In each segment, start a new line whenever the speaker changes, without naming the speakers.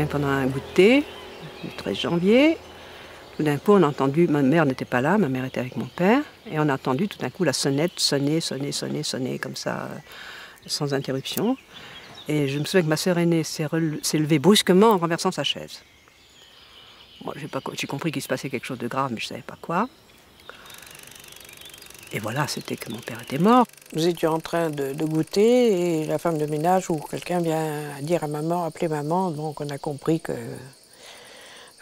pendant un goûter, le 13 janvier. Tout d'un coup, on a entendu, ma mère n'était pas là, ma mère était avec mon père, et on a entendu tout d'un coup la sonnette sonner, comme ça, sans interruption. Et je me souviens que ma sœur aînée s'est levée brusquement en renversant sa chaise. Moi, j'ai compris qu'il se passait quelque chose de grave, mais je ne savais pas quoi. Et voilà, c'était que mon père était mort.
Nous étions en train de goûter et la femme de ménage ou quelqu'un vient dire à maman, appeler maman, donc on a compris que...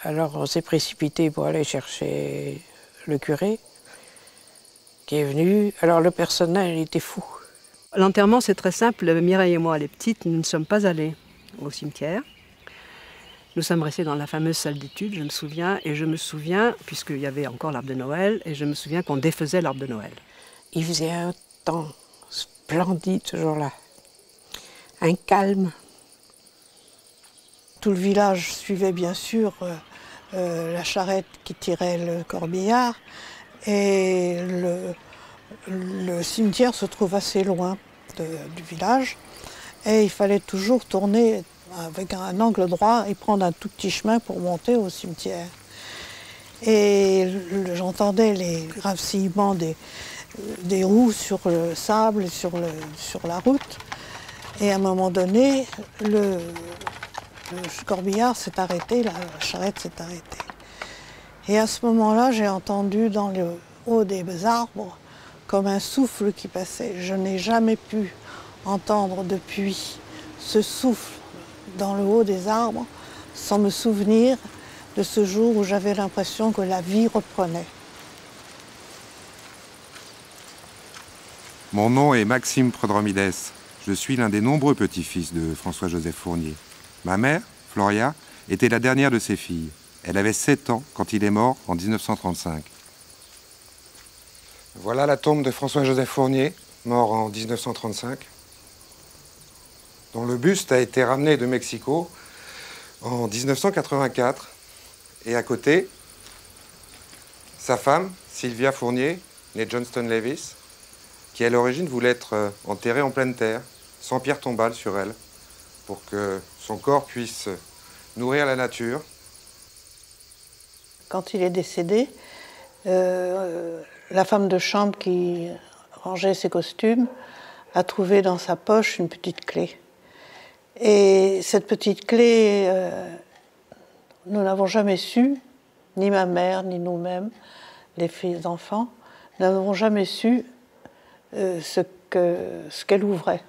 Alors on s'est précipité pour aller chercher le curé qui est venu. Alors le personnel était fou.
L'enterrement, c'est très simple. Mireille et moi, les petites, nous ne sommes pas allées au cimetière. Nous sommes restés dans la fameuse salle d'études, je me souviens, puisqu'il y avait encore l'arbre de Noël, et je me souviens qu'on défaisait l'arbre de Noël.
Il faisait un temps splendide ce jour-là, un calme. Tout le village suivait bien sûr la charrette qui tirait le corbillard, et le cimetière se trouve assez loin du village, et il fallait toujours tourner avec un angle droit et prendre un tout petit chemin pour monter au cimetière. Et j'entendais les gravissements des roues sur le sable et sur la route. Et à un moment donné, le corbillard s'est arrêté, la charrette s'est arrêtée. Et à ce moment-là, j'ai entendu dans le haut des arbres comme un souffle qui passait. Je n'ai jamais pu entendre depuis ce souffle dans le haut des arbres, sans me souvenir de ce jour où j'avais l'impression que la vie reprenait.
Mon nom est Maxime Prodromides. Je suis l'un des nombreux petits-fils de François-Joseph Fournier. Ma mère, Floria, était la dernière de ses filles. Elle avait 7 ans quand il est mort en 1935. Voilà la tombe de François-Joseph Fournier, mort en 1935. Dont le buste a été ramené de Mexico en 1984. Et à côté, sa femme, Sylvia Fournier, née Johnston Levis, qui à l'origine voulait être enterrée en pleine terre, sans pierre tombale sur elle, pour que son corps puisse nourrir la nature.
Quand il est décédé, la femme de chambre qui rangeait ses costumes a trouvé dans sa poche une petite clé. Et cette petite clé, nous n'avons jamais su, ni ma mère, ni nous-mêmes, les filles enfants, n'avons jamais su ce qu'elle ouvrait.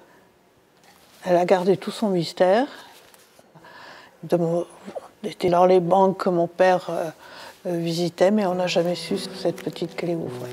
Elle a gardé tout son mystère. C'était dans les banques que mon père visitait, mais on n'a jamais su ce que cette petite clé ouvrait.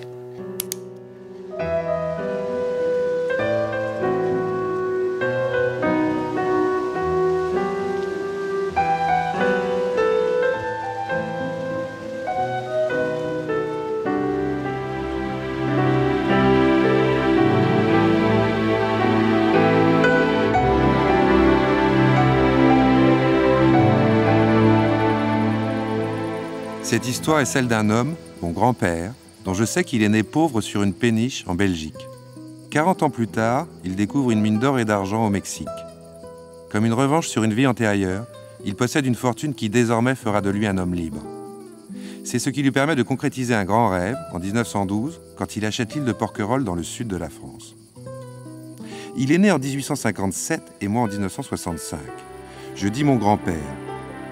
Cette histoire est celle d'un homme, mon grand-père, dont je sais qu'il est né pauvre sur une péniche en Belgique. 40 ans plus tard, il découvre une mine d'or et d'argent au Mexique. Comme une revanche sur une vie antérieure, il possède une fortune qui désormais fera de lui un homme libre. C'est ce qui lui permet de concrétiser un grand rêve en 1912, quand il achète l'île de Porquerolles dans le sud de la France. Il est né en 1857 et moi en 1965. Je dis mon grand-père,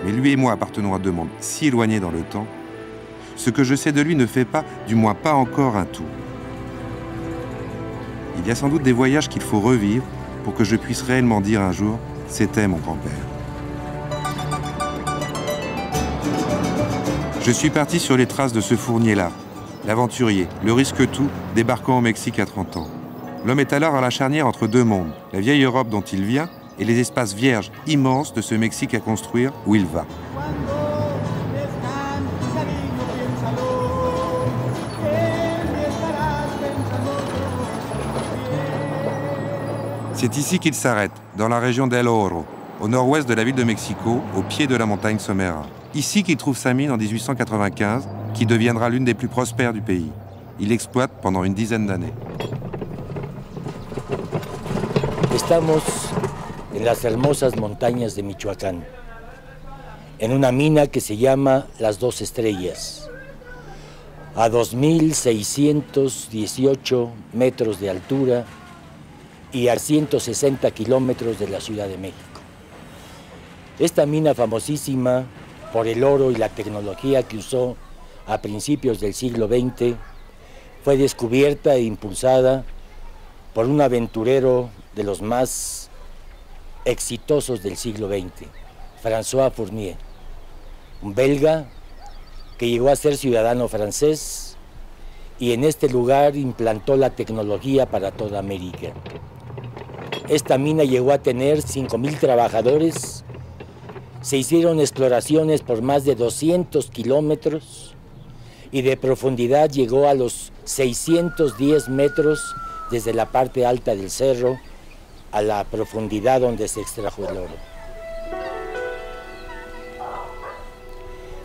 mais lui et moi appartenons à deux mondes si éloignés dans le temps. Ce que je sais de lui ne fait pas, du moins pas encore, un tout. Il y a sans doute des voyages qu'il faut revivre pour que je puisse réellement dire un jour « c'était mon grand-père ». Je suis parti sur les traces de ce Fournier-là, l'aventurier, le risque-tout, débarquant au Mexique à 30 ans. L'homme est alors à la charnière entre deux mondes, la vieille Europe dont il vient et les espaces vierges immenses de ce Mexique à construire où il va. C'est ici qu'il s'arrête, dans la région d'El Oro, au nord-ouest de la ville de Mexico, au pied de la montagne Somera. Ici qu'il trouve sa mine en 1895, qui deviendra l'une des plus prospères du pays. Il l'exploite pendant une dizaine d'années.
Estamos en las hermosas montañas de Michoacán. en una mina que se llama Las Dos Estrellas, a 2.618 metros de altura y a 160 kilómetros de la Ciudad de México. Esta mina famosísima por el oro y la tecnología que usó a principios del siglo XX fue descubierta e impulsada por un aventurero de los más exitosos del siglo XX, François Fournier, un belga que llegó a ser ciudadano francés y en este lugar implantó la tecnología para toda América. Esta mina llegó a tener 5,000 trabajadores, se hicieron exploraciones por más de 200 kilómetros y de profundidad llegó a los 610 metros desde la parte alta del cerro a la profundidad donde se extrajo el oro.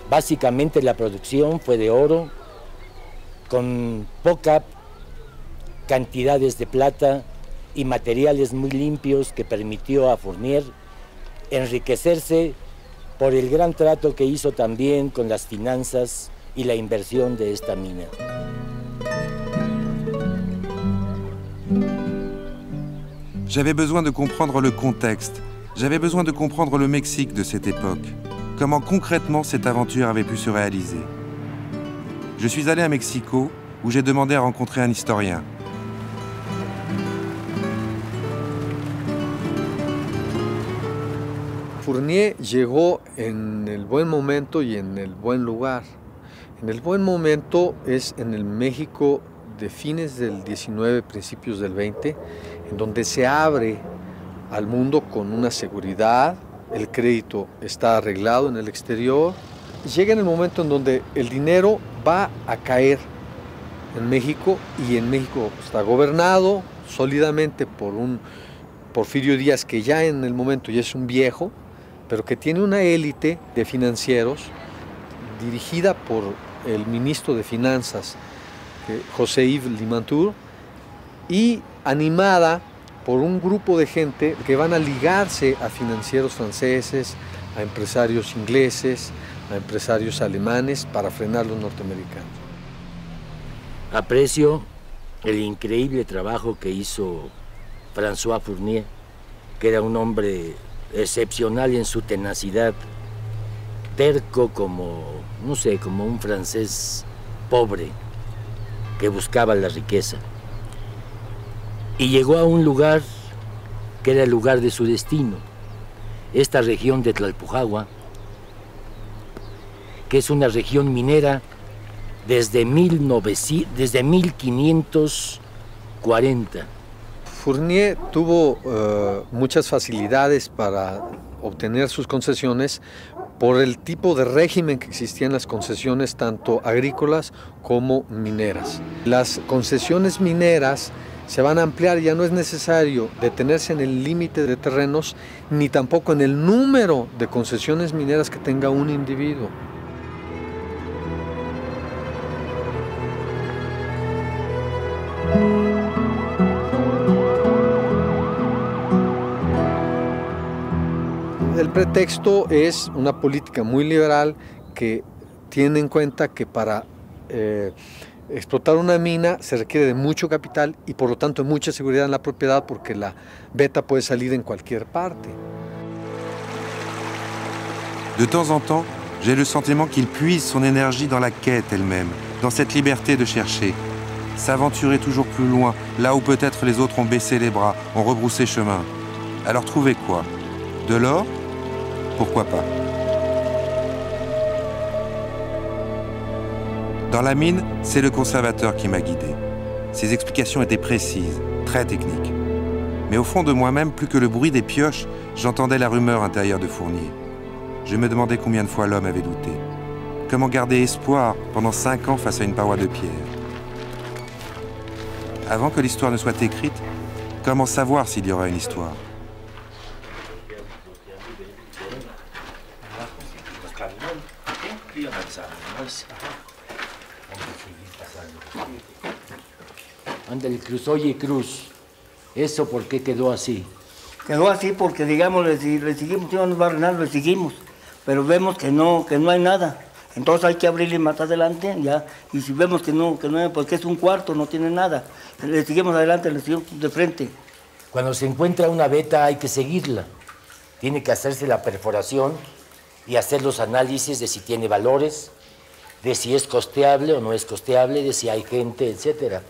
Básicamente la producción fue de oro, con poca cantidades de plata y materiales muy limpios que permitió a Fournier enriquecerse por el gran trato que hizo también con las finanzas y la inversión de esta mina.
J'avais besoin de comprendre le contexte, j'avais besoin de comprendre le Mexique de cette époque, comment concrètement cette aventure avait pu se réaliser. Je suis allé à Mexico, où j'ai demandé à rencontrer un historien.
Fournier llegó en el buen momento y en el buen lugar. En el buen momento es en el México de fines del 19, principios del 20, en donde se abre al mundo con una seguridad, el crédito está arreglado en el exterior. Llega en el momento en donde el dinero va a caer en México y en México está gobernado sólidamente por un Porfirio Díaz que ya en el momento ya es un viejo, pero que tiene una élite de financieros dirigida por el ministro de Finanzas, José-Yves Limantour, y animada por un grupo de gente que van a ligarse a financieros franceses, a empresarios ingleses, a empresarios alemanes para frenar a los norteamericanos.
Aprecio el increíble trabajo que hizo François Fournier, que era un hombre excepcional en su tenacidad, terco como, no sé, como un francés pobre que buscaba la riqueza. Y llegó a un lugar que era el lugar de su destino, esta región de Tlalpujahua, que es una región minera desde 1540.
Fournier tuvo muchas facilidades para obtener sus concesiones por el tipo de régimen que existía en las concesiones tanto agrícolas como mineras. Las concesiones mineras se van a ampliar, ya no es necesario detenerse en el límite de terrenos ni tampoco en el número de concesiones mineras que tenga un individuo. El pretexto es una política muy liberal que tiene en cuenta que para explotar una mina se requiere de mucho capital y por lo tanto de mucha seguridad en la propiedad porque la beta puede salir en cualquier parte.
De temps en temps, j'ai le sentiment qu'il puise son énergie dans la quête elle-même, dans cette liberté de chercher, s'aventurer toujours plus loin, là où peut-être les autres ont baissé les bras, ont rebroussé chemin. Alors trouver quoi? De l'or? Pourquoi pas? Dans la mine, c'est le conservateur qui m'a guidé. Ses explications étaient précises, très techniques. Mais au fond de moi-même, plus que le bruit des pioches, j'entendais la rumeur intérieure de Fournier. Je me demandais combien de fois l'homme avait douté. Comment garder espoir pendant 5 ans face à une paroi de pierre? Avant que l'histoire ne soit écrite, comment savoir s'il y aura une histoire?
Ándale, Cruz, oye, Cruz, ¿eso por qué quedó así?
Quedó así porque, digamos, le seguimos, si no nos va a reinar, le seguimos. pero vemos que no hay nada. Entonces hay que abrirle más adelante, ya, y si vemos que no, porque es un cuarto, no tiene nada, le seguimos adelante, le seguimos de frente.
Cuando se encuentra una veta hay que seguirla. Tiene que hacerse la perforación y hacer los análisis de si tiene valores, de si es costeable o no es costeable, de si hay gente, etc.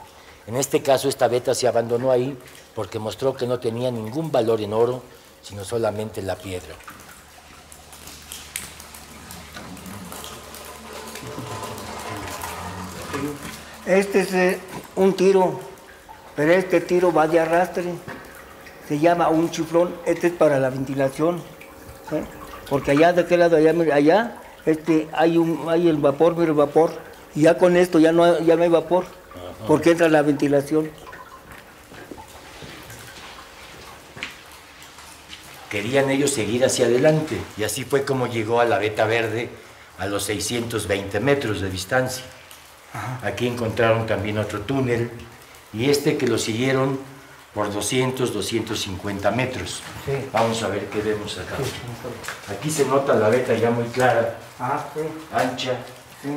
En este caso, esta veta se abandonó ahí porque mostró que no tenía ningún valor en oro, sino solamente en la piedra.
Este es un tiro, pero este tiro va de arrastre. Se llama un chiflón, este es para la ventilación, ¿eh? Porque allá de aquel lado, allá hay el vapor, mira el vapor, y ya con esto ya no hay vapor, porque entra la ventilación.
Querían ellos seguir hacia adelante, y así fue como llegó a la veta verde a los 620 metros de distancia. Aquí encontraron también otro túnel, y que lo siguieron por 200, 250 metros.
Sí.
Vamos a ver qué vemos acá. Aquí se nota la veta ya muy clara,
Sí.
ancha,
Sí.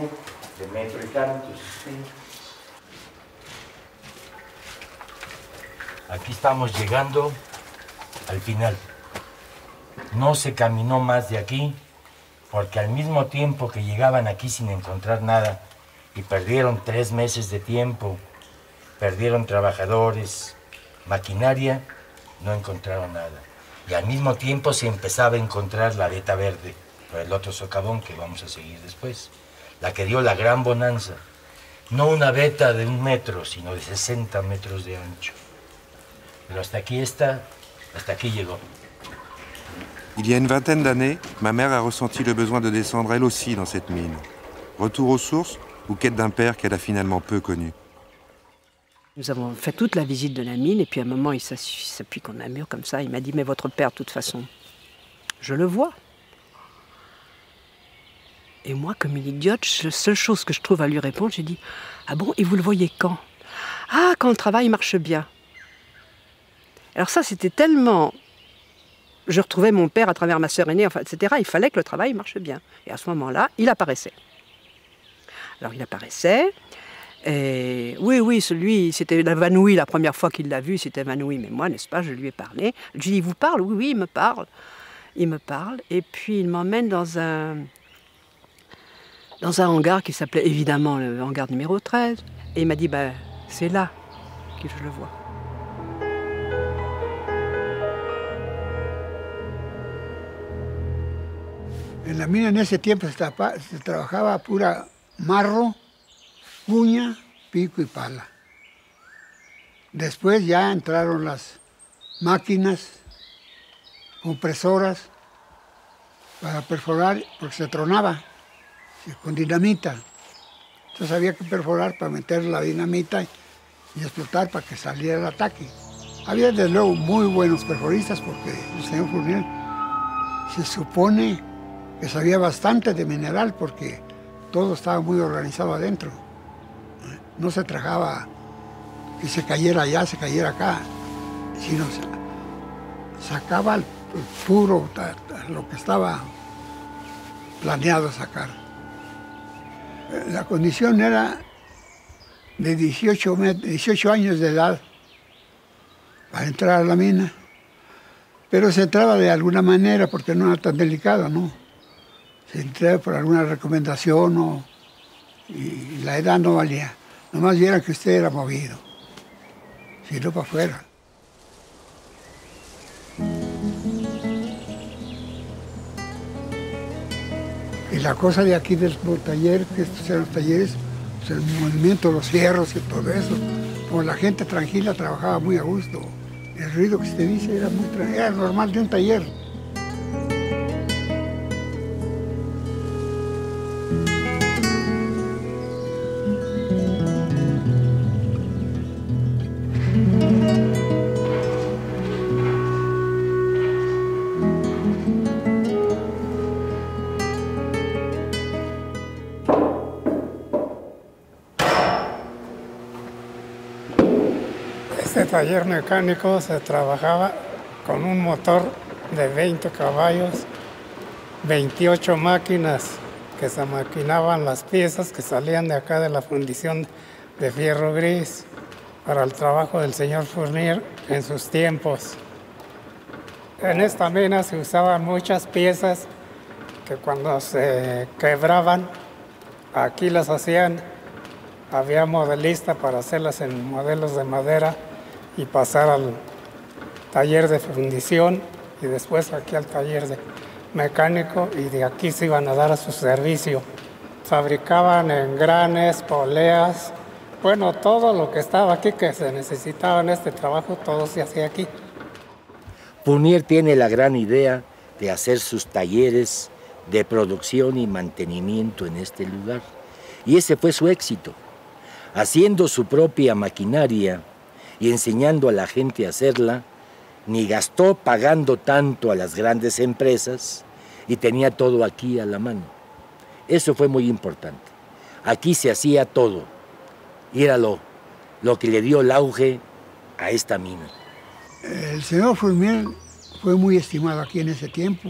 de metro y tantos.
Sí.
Aquí estamos llegando al final. No se caminó más de aquí, porque al mismo tiempo que llegaban aquí sin encontrar nada, y perdieron 3 meses de tiempo, perdieron trabajadores, maquinaria, no encontraron nada. Y al mismo tiempo se empezaba a encontrar la veta verde, por el otro socavón que vamos a seguir después, la que dio la gran bonanza. No una veta de 1 metro, sino de 60 metros de ancho. Pero hasta aquí llegó.
Il y a une vingtaine d'années, ma mère a ressenti le besoin de descendre elle aussi dans cette mine. Retour aux sources ou quête d'un père qu'elle a finalement peu connu.
Nous avons fait toute la visite de la mine, et puis à un moment, il s'appuie contre un mur comme ça. Il m'a dit, mais votre père, de toute façon, je le vois. Et moi, comme une idiote, la seule chose que je trouve à lui répondre, j'ai dit, ah bon, et vous le voyez quand? Ah, quand le travail marche bien. Alors ça, c'était tellement... Je retrouvais mon père à travers ma sœur aînée, enfin, etc. Il fallait que le travail marche bien. Et à ce moment-là, il apparaissait. Alors il apparaissait, et oui, celui, s'était évanoui la première fois qu'il l'a vu, il s'était évanoui, mais moi, n'est-ce pas, je lui ai parlé. Je lui ai dit, il vous parle? Oui, il me parle. Il me parle, et puis il m'emmène dans un hangar qui s'appelait évidemment le hangar numéro 13. Et il m'a dit, ben, c'est là que je le vois.
En la mina en ese tiempo se trabajaba pura marro, cuña, pico y pala. Después ya entraron las máquinas, compresoras, para perforar, porque se tronaba con dinamita. Entonces había que perforar para meter la dinamita y explotar para que saliera el ataque. Había desde luego muy buenos perforistas, porque el señor Fournier se supone que sabía bastante de mineral, porque todo estaba muy organizado adentro. No se trabajaba que se cayera allá, se cayera acá, sino sacaba el puro, lo que estaba planeado sacar. La condición era de 18 años de edad para entrar a la mina, pero se entraba de alguna manera porque no era tan delicado, ¿no? Se entraba por alguna recomendación y la edad no valía. Nomás viera que usted era movido, si no para afuera. Y la cosa de aquí del taller, que estos eran los talleres, pues el movimiento, los fierros y todo eso, como la gente tranquila trabajaba muy a gusto. El ruido que se dice era normal de un taller.
Este taller mecánico se trabajaba con un motor de 20 caballos 28 máquinas que se maquinaban las piezas que salían de acá de la fundición de Fierro Gris para el trabajo del señor Fournier en sus tiempos. En esta mina se usaban muchas piezas que cuando se quebraban, aquí las hacían. Había modelistas para hacerlas en modelos de madera y pasar al taller de fundición y después aquí al taller de mecánico, y de aquí se iban a dar a su servicio. Fabricaban engranes, poleas, bueno, todo lo que estaba aquí que se necesitaba en este trabajo, todo se hacía aquí.
Fournier tiene la gran idea de hacer sus talleres de producción y mantenimiento en este lugar. Y ese fue su éxito. Haciendo su propia maquinaria y enseñando a la gente a hacerla, ni gastó pagando tanto a las grandes empresas y tenía todo aquí a la mano. Eso fue muy importante. Aquí se hacía todo y era lo que le dio el auge a esta mina.
El señor Fournier fue muy estimado aquí en ese tiempo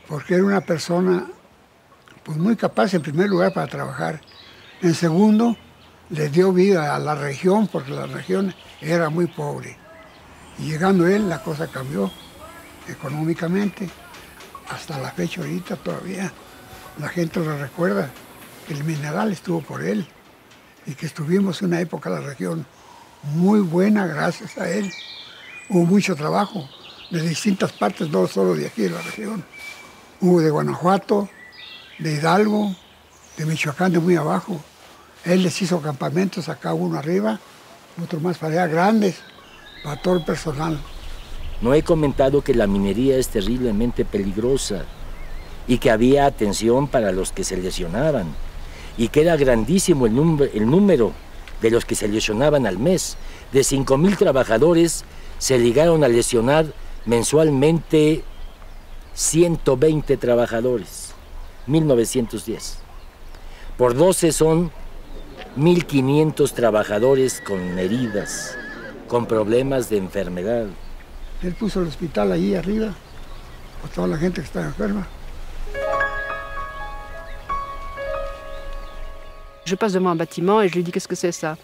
porque era una persona pues, muy capaz en primer lugar para trabajar. En segundo, le dio vida a la región porque la región era muy pobre. Y llegando él, la cosa cambió económicamente. Hasta la fecha ahorita todavía la gente lo recuerda. El mineral estuvo por él y que estuvimos en una época la región muy buena gracias a él. Hubo mucho trabajo de distintas partes, no solo de aquí de la región. Hubo de Guanajuato, de Hidalgo, de Michoacán, de muy abajo. Él les hizo campamentos acá, uno arriba, otro más para allá, grandes, para todo el personal.
No he comentado que la minería es terriblemente peligrosa y que había atención para los que se lesionaban y que era grandísimo el número de los que se lesionaban al mes. De 5,000 trabajadores se llegaron a lesionar mensualmente 120 trabajadores, 1910. Por 12 son 1,500 trabajadores con heridas, con problemas de enfermedad.
Él puso el hospital allí arriba, por toda la gente que está enferma.
Je passe devant un bâtiment et je lui dis qu'est-ce que c'est ça?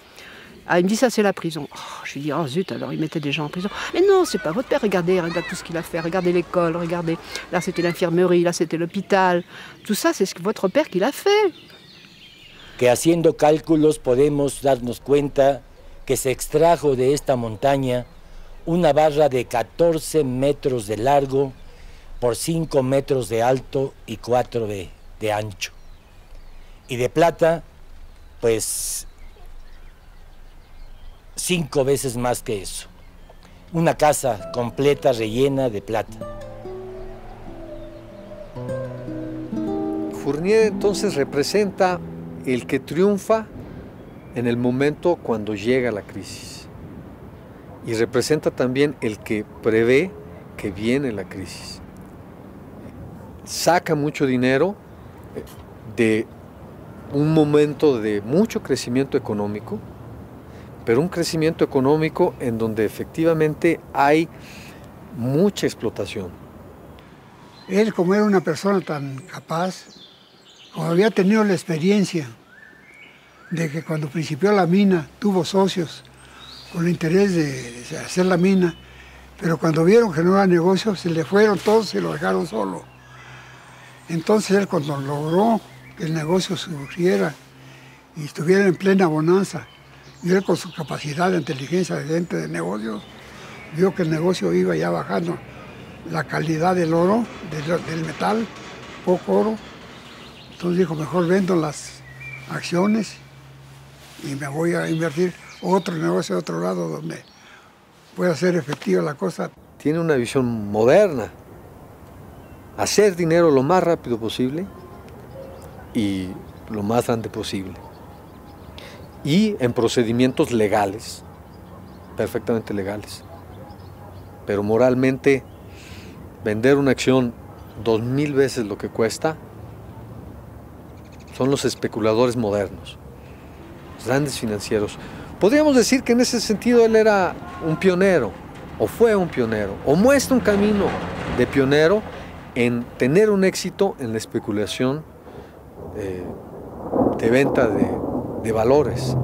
Ah, il me dit ça c'est la prison. Oh, je lui dis oh zut, alors il mettait des gens en prison. Mais non, c'est pas votre père, regardez tout ce qu'il a fait, regardez l'école, regardez, là c'était l'infirmerie, là c'était l'hôpital. Tout ça c'est votre père qui l'a fait.
Que haciendo cálculos podemos darnos cuenta que se extrajo de esta montaña una barra de 14 metros de largo por 5 metros de alto y 4 de ancho. Y de plata, pues 5 veces más que eso. Una casa completa rellena de plata.
Fournier entonces representa el que triunfa en el momento cuando llega la crisis. Y representa también el que prevé que viene la crisis. Saca mucho dinero de un momento de mucho crecimiento económico, pero un crecimiento económico en donde efectivamente hay mucha explotación.
Él, como era una persona tan capaz, como había tenido la experiencia de que cuando principió la mina tuvo socios con el interés de hacer la mina, pero cuando vieron que no era negocio, se le fueron todos y lo dejaron solo. Entonces él, cuando logró que el negocio surgiera y estuviera en plena bonanza, y él con su capacidad de inteligencia de gente de negocios, vio que el negocio iba ya bajando la calidad del oro, del metal, poco oro. Entonces dijo, mejor vendo las acciones y me voy a invertir otro negocio de otro lado donde pueda ser efectiva la cosa.
Tiene una visión moderna, hacer dinero lo más rápido posible y lo más grande posible. Y en procedimientos legales, perfectamente legales. Pero moralmente, vender una acción 2,000 veces lo que cuesta, son los especuladores modernos, los grandes financieros. Podríamos decir que en ese sentido él era un pionero, o fue un pionero, o muestra un camino de pionero en tener un éxito en la especulación de venta de valores.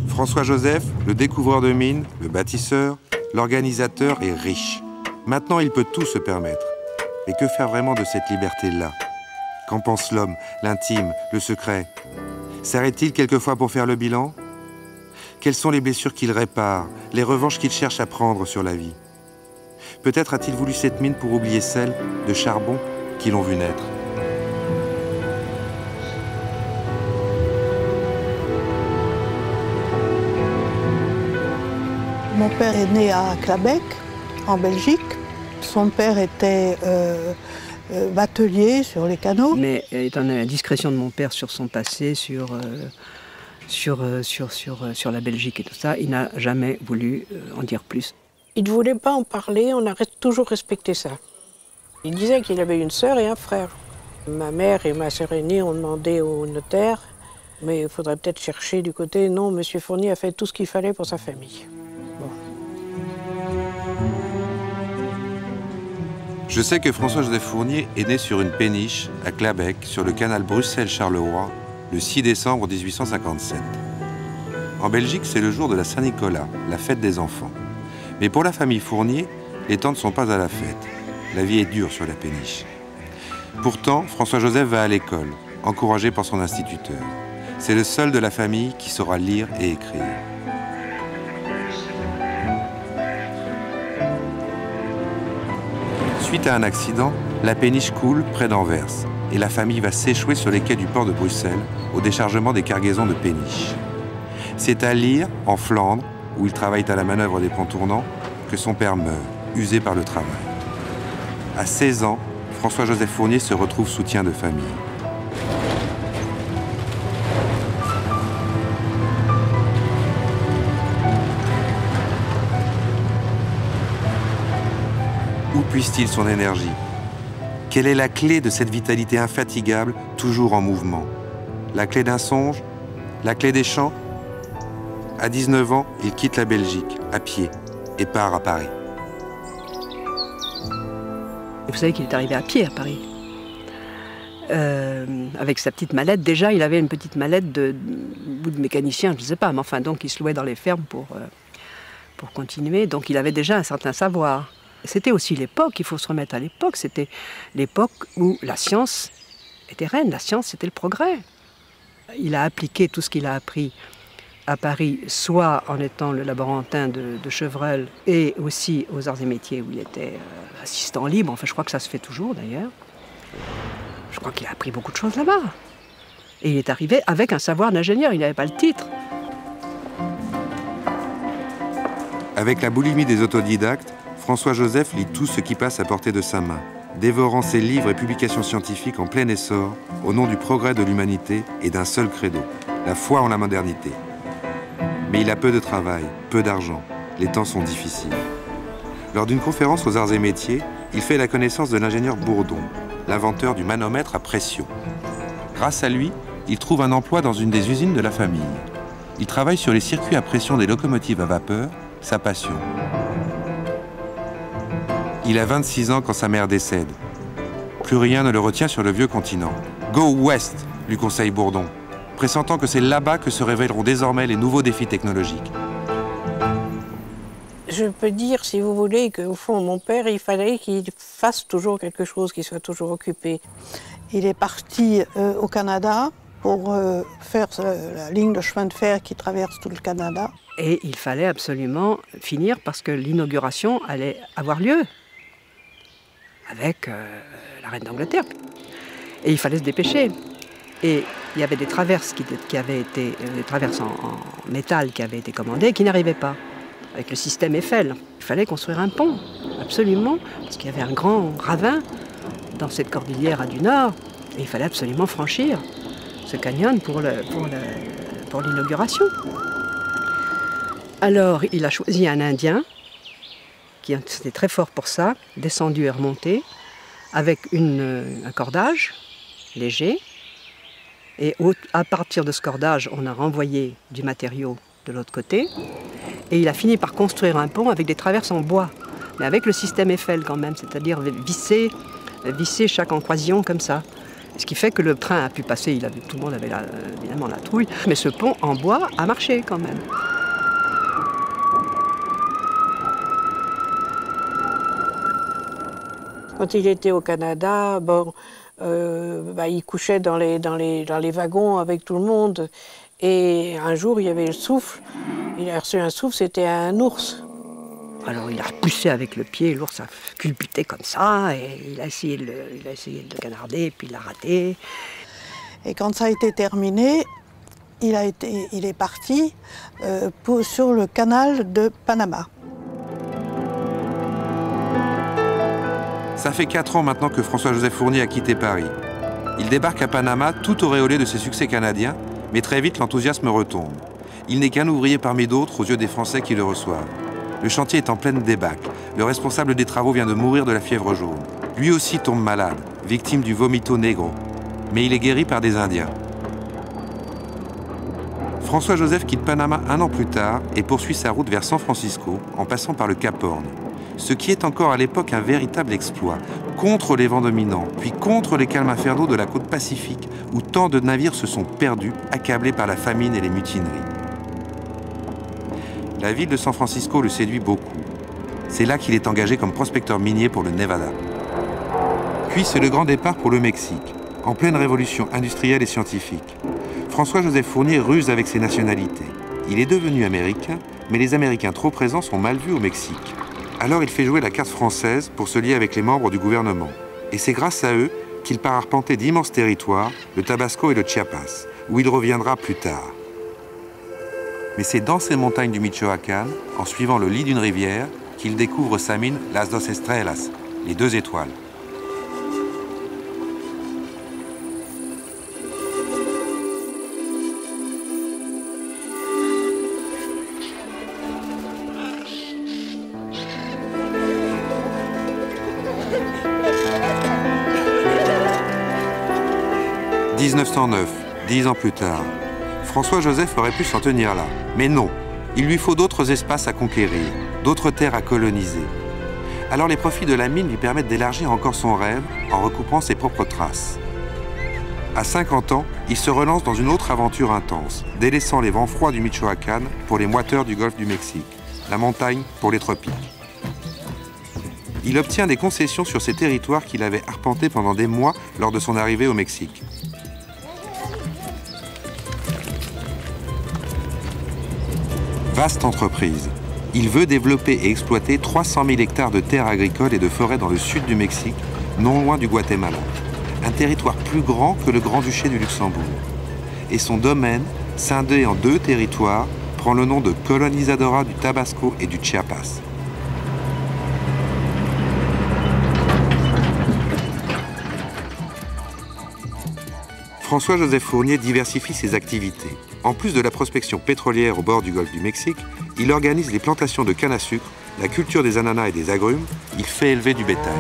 François-Joseph, le découvreur de mines, le bâtisseur, l'organisateur est riche. Maintenant, il peut tout se permettre. Mais que faire vraiment de cette liberté-là? Qu'en pense l'homme, l'intime, le secret? S'arrête-t-il quelquefois pour faire le bilan? Quelles sont les blessures qu'il répare, les revanches qu'il cherche à prendre sur la vie? Peut-être a-t-il voulu cette mine pour oublier celles de charbon qui l'ont vu naître.
Mon père est né à Clabec, en Belgique. Son père était batelier sur les canaux.
Mais étant donné la discrétion de mon père sur son passé, sur la Belgique et tout ça, il n'a jamais voulu en dire plus.
Il ne voulait pas en parler, on a toujours respecté ça. Il disait qu'il avait une sœur et un frère. Ma mère et ma sœur aînée ont demandé au notaire, mais il faudrait peut-être chercher du côté, non, M. Fournier a fait tout ce qu'il fallait pour sa famille.
Je sais que François-Joseph Fournier est né sur une péniche à Clabec, sur le canal Bruxelles-Charleroi, le 6 décembre 1857. En Belgique, c'est le jour de la Saint-Nicolas, la fête des enfants. Mais pour la famille Fournier, les temps ne sont pas à la fête. La vie est dure sur la péniche. Pourtant, François-Joseph va à l'école, encouragé par son instituteur. C'est le seul de la famille qui saura lire et écrire. Suite à un accident, la péniche coule près d'Anvers et la famille va s'échouer sur les quais du port de Bruxelles au déchargement des cargaisons de péniches. C'est à Lier, en Flandre, où il travaille à la manœuvre des ponts tournants, que son père meurt, usé par le travail. À 16 ans, François-Joseph Fournier se retrouve soutien de famille. Où puise-t-il son énergie? Quelle est la clé de cette vitalité infatigable, toujours en mouvement? La clé d'un songe? La clé des champs? À 19 ans, il quitte la Belgique, à pied, et part à Paris.
Et vous savez qu'il est arrivé à pied à Paris. Avec sa petite mallette. Déjà, il avait une petite mallette de bout de mécanicien, je ne sais pas, mais enfin, donc il se louait dans les fermes pour continuer. Donc il avait déjà un certain savoir. C'était aussi l'époque, il faut se remettre à l'époque, c'était l'époque où la science était reine, la science c'était le progrès. Il a appliqué tout ce qu'il a appris à Paris, soit en étant le laborantin de Chevreul et aussi aux arts et métiers où il était assistant libre, enfin je crois que ça se fait toujours d'ailleurs. Je crois qu'il a appris beaucoup de choses là-bas. Et il est arrivé avec un savoir d'ingénieur, il n'avait pas le titre.
Avec la boulimie des autodidactes, François-Joseph lit tout ce qui passe à portée de sa main, dévorant ses livres et publications scientifiques en plein essor, au nom du progrès de l'humanité et d'un seul credo, la foi en la modernité. Mais il a peu de travail, peu d'argent, les temps sont difficiles. Lors d'une conférence aux arts et métiers, il fait la connaissance de l'ingénieur Bourdon, l'inventeur du manomètre à pression. Grâce à lui, il trouve un emploi dans une des usines de la famille. Il travaille sur les circuits à pression des locomotives à vapeur, sa passion. Il a 26 ans quand sa mère décède. Plus rien ne le retient sur le vieux continent. « Go West !» lui conseille Bourdon, pressentant que c'est là-bas que se révéleront désormais les nouveaux défis technologiques.
Je peux dire, si vous voulez, qu'au fond, mon père, il fallait qu'il fasse toujours quelque chose, qu'il soit toujours occupé.
Il est parti au Canada pour faire la ligne de chemin de fer qui traverse tout le Canada.
Et il fallait absolument finir parce que l'inauguration allait avoir lieu avec la reine d'Angleterre. Et il fallait se dépêcher. Et il y avait des traverses qui avaient été, des traverses en métal qui avaient été commandées et qui n'arrivaient pas. Avec le système Eiffel. Il fallait construire un pont, absolument, parce qu'il y avait un grand ravin dans cette cordillère du nord, et il fallait absolument franchir ce canyon pour l'inauguration. Alors, il a choisi un Indien, qui était très fort pour ça, descendu et remonté, avec un cordage léger. Et à partir de ce cordage, on a renvoyé du matériau de l'autre côté. Et il a fini par construire un pont avec des traverses en bois, mais avec le système Eiffel quand même, c'est-à-dire visser chaque encroisillon comme ça. Ce qui fait que le train a pu passer, tout le monde avait évidemment la trouille, mais ce pont en bois a marché quand même.
Quand il était au Canada, bon, il couchait dans les wagons avec tout le monde. Et un jour, il y avait le souffle. Il a reçu un souffle, c'était un ours.
Alors il a repoussé avec le pied, l'ours a culbuté comme ça, et il a essayé de le canarder, puis il l'a raté.
Et quand ça a été terminé, il est parti sur le canal de Panama.
Ça fait 4 ans maintenant que François-Joseph Fournier a quitté Paris. Il débarque à Panama tout auréolé de ses succès canadiens, mais très vite l'enthousiasme retombe. Il n'est qu'un ouvrier parmi d'autres aux yeux des Français qui le reçoivent. Le chantier est en pleine débâcle. Le responsable des travaux vient de mourir de la fièvre jaune. Lui aussi tombe malade, victime du vomito negro. Mais il est guéri par des Indiens. François-Joseph quitte Panama 1 an plus tard et poursuit sa route vers San Francisco en passant par le Cap Horn. Ce qui est encore à l'époque un véritable exploit, contre les vents dominants, puis contre les calmes infernaux de la côte Pacifique, où tant de navires se sont perdus, accablés par la famine et les mutineries. La ville de San Francisco le séduit beaucoup. C'est là qu'il est engagé comme prospecteur minier pour le Nevada. Puis c'est le grand départ pour le Mexique, en pleine révolution industrielle et scientifique. François-Joseph Fournier ruse avec ses nationalités. Il est devenu américain, mais les Américains trop présents sont mal vus au Mexique. Alors il fait jouer la carte française pour se lier avec les membres du gouvernement. Et c'est grâce à eux qu'il part arpenter d'immenses territoires, le Tabasco et le Chiapas, où il reviendra plus tard. Mais c'est dans ces montagnes du Michoacán, en suivant le lit d'une rivière, qu'il découvre sa mine Las Dos Estrellas, les 2 étoiles. « 1909, 10 ans plus tard. François-Joseph aurait pu s'en tenir là. Mais non, il lui faut d'autres espaces à conquérir, d'autres terres à coloniser. Alors les profits de la mine lui permettent d'élargir encore son rêve en recoupant ses propres traces. À 50 ans, il se relance dans une autre aventure intense, délaissant les vents froids du Michoacán pour les moiteurs du golfe du Mexique, la montagne pour les tropiques. Il obtient des concessions sur ces territoires qu'il avait arpentés pendant des mois lors de son arrivée au Mexique. Vaste entreprise. Il veut développer et exploiter 300 000 hectares de terres agricoles et de forêts dans le sud du Mexique, non loin du Guatemala. Un territoire plus grand que le Grand-Duché du Luxembourg. Et son domaine, scindé en 2 territoires, prend le nom de Colonizadora du Tabasco et du Chiapas. François-Joseph Fournier diversifie ses activités. En plus de la prospection pétrolière au bord du golfe du Mexique, il organise les plantations de canne à sucre, la culture des ananas et des agrumes, il fait élever du bétail.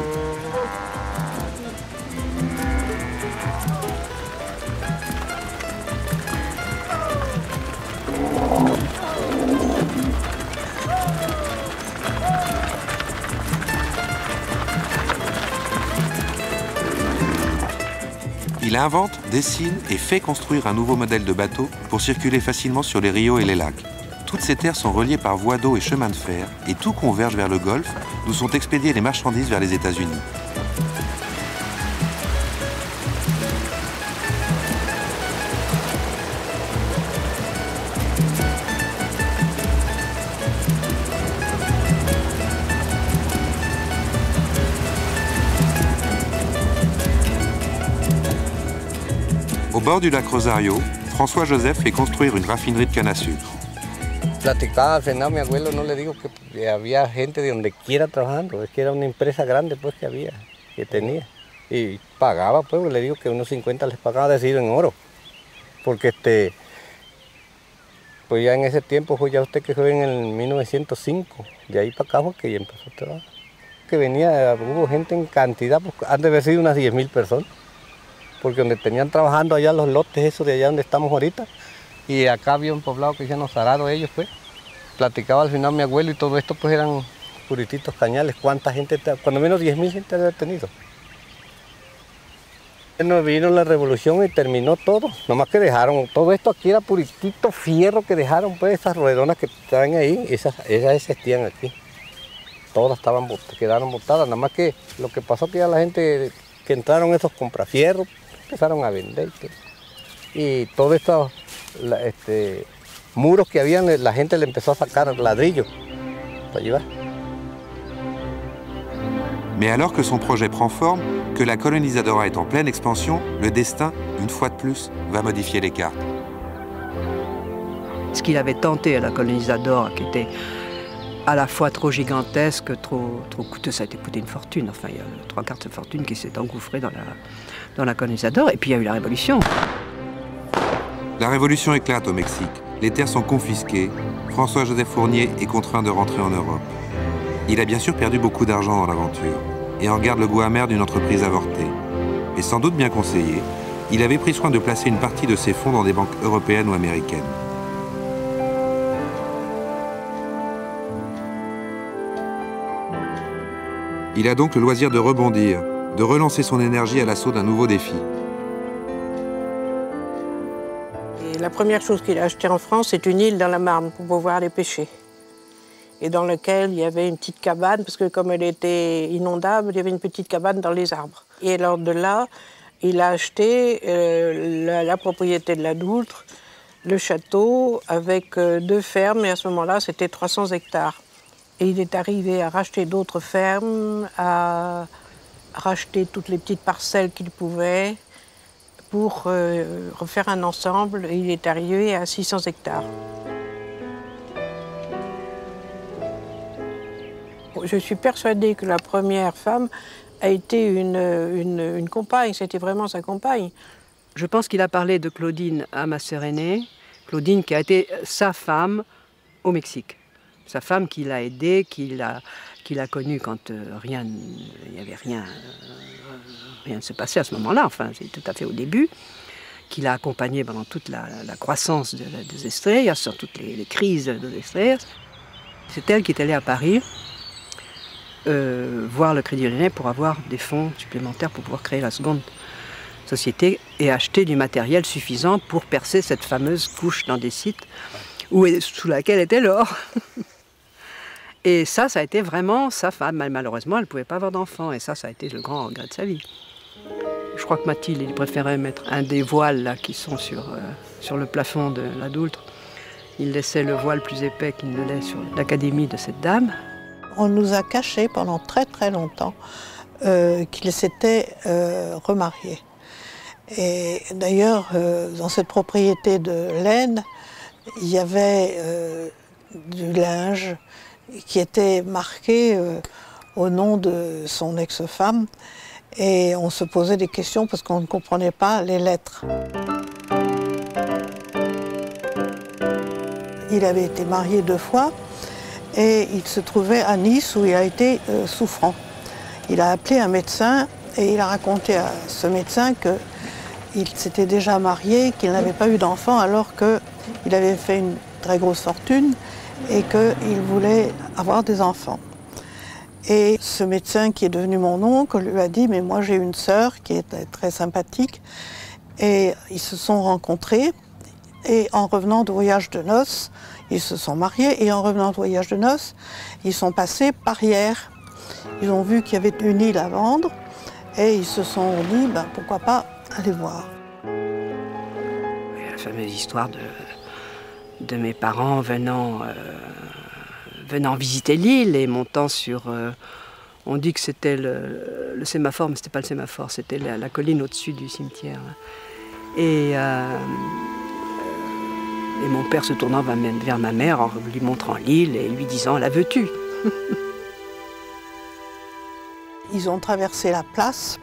Il invente, dessine et fait construire un nouveau modèle de bateau pour circuler facilement sur les rios et les lacs. Toutes ces terres sont reliées par voies d'eau et chemins de fer et tout converge vers le Golfe, d'où sont expédiées les marchandises vers les États-Unis. Au bord du lac Rosario, François-Joseph fait construire une raffinerie de canne à sucre.
Platicaba, cenaba mi abuelo, no le digo que había gente de donde quiera trabajando, es que era una empresa grande pues que había, que tenía. Y pagaba pues, le digo que unos 50 les pagaba decidido en oro. Porque pues ya en ese tiempo fue ya usted que fue en el 1905, de ahí para acá fue que ya empezó a trabajar. que venía, hubo gente en cantidad, pues, han de haber sido unas 10.000 personas, porque donde tenían trabajando allá los lotes esos de allá donde estamos ahorita, y acá había un poblado que decían los Zarados ellos, pues. Platicaba al final mi abuelo y todo esto pues eran purititos cañales. ¿Cuánta gente? Cuando menos 10.000 gente había tenido. Bueno, vino la revolución y terminó todo. Nomás que dejaron, todo esto aquí era puritito fierro que dejaron, pues esas ruedonas que estaban ahí, esas existían aquí. Todas quedaron botadas, nada más que lo que pasó que ya la gente que entraron esos comprafierros empezaron a vender. Y todo esto, muros que habían, la gente le empezó a sacar ladrillos para llevar.
Mais alors que son projet prend forme, que la colonisadora est en pleine expansion, le destin, une fois de plus, va modifier les cartes.
Ce qu'il avait tenté à la colonisadora, qui était à la fois trop gigantesque, trop coûteux, ça a été coûté une fortune. Enfin, il y a 3/4 de sa fortune qui s'est engouffrée dans la colonisadora. Et puis il y a eu la Révolution.
La Révolution éclate au Mexique. Les terres sont confisquées. François-Joseph Fournier est contraint de rentrer en Europe. Il a bien sûr perdu beaucoup d'argent dans l'aventure et en garde le goût amer d'une entreprise avortée. Et sans doute bien conseillé, il avait pris soin de placer une partie de ses fonds dans des banques européennes ou américaines. Il a donc le loisir de rebondir, de relancer son énergie à l'assaut d'un nouveau défi.
Et la première chose qu'il a achetée en France, c'est une île dans la Marne pour pouvoir aller pêcher. Et dans laquelle il y avait une petite cabane, parce que comme elle était inondable, il y avait une petite cabane dans les arbres. Et alors de là, il a acheté la propriété de la Doultre, le château, avec 2 fermes, et à ce moment-là, c'était 300 hectares. Et il est arrivé à racheter d'autres fermes, à racheter toutes les petites parcelles qu'il pouvait pour refaire un ensemble, et il est arrivé à 600 hectares. Je suis persuadée que la première femme a été une compagne, c'était vraiment sa compagne.
Je pense qu'il a parlé de Claudine à ma sœur aînée, Claudine qui a été sa femme au Mexique. Sa femme qui l'a aidée, qui l'a connue quand rien ne se passait à ce moment-là, enfin c'est tout à fait au début, qui l'a accompagnée pendant toute la croissance des Estrellas, sur toutes les crises des Estrellas. C'est elle qui est allée à Paris voir le Crédit Lyonnais pour avoir des fonds supplémentaires pour pouvoir créer la seconde société et acheter du matériel suffisant pour percer cette fameuse couche d'andésite sous laquelle était l'or. Et ça a été vraiment sa femme. Malheureusement, elle ne pouvait pas avoir d'enfant et ça a été le grand regret de sa vie. Je crois que Mathilde, il préférait mettre un des voiles là, qui sont sur le plafond de la Doultre. Il laissait le voile plus épais qu'il ne l'est sur l'académie de cette dame.
On nous a caché pendant très très longtemps qu'il s'était remarié. Et d'ailleurs, dans cette propriété de laine, il y avait du linge qui était marqué au nom de son ex-femme. Et on se posait des questions parce qu'on ne comprenait pas les lettres. Il avait été marié 2 fois. Et il se trouvait à Nice où il a été souffrant. Il a appelé un médecin et il a raconté à ce médecin qu'il s'était déjà marié, qu'il n'avait pas eu d'enfant alors qu'il avait fait une très grosse fortune et qu'il voulait avoir des enfants. Et ce médecin qui est devenu mon oncle lui a dit « mais moi j'ai une sœur qui est très sympathique » et ils se sont rencontrés et en revenant de voyage de noces, ils se sont mariés et en revenant de voyage de noces, ils sont passés par Hyères. Ils ont vu qu'il y avait une île à vendre et ils se sont dit ben, pourquoi pas aller voir.
La fameuse histoire de mes parents venant visiter l'île et montant sur... on dit que c'était le sémaphore, mais ce n'était pas le sémaphore, c'était la colline au-dessus du cimetière. Et mon père se tournant vers ma mère en lui montrant l'île et lui disant « La veux-tu »
Ils ont traversé la place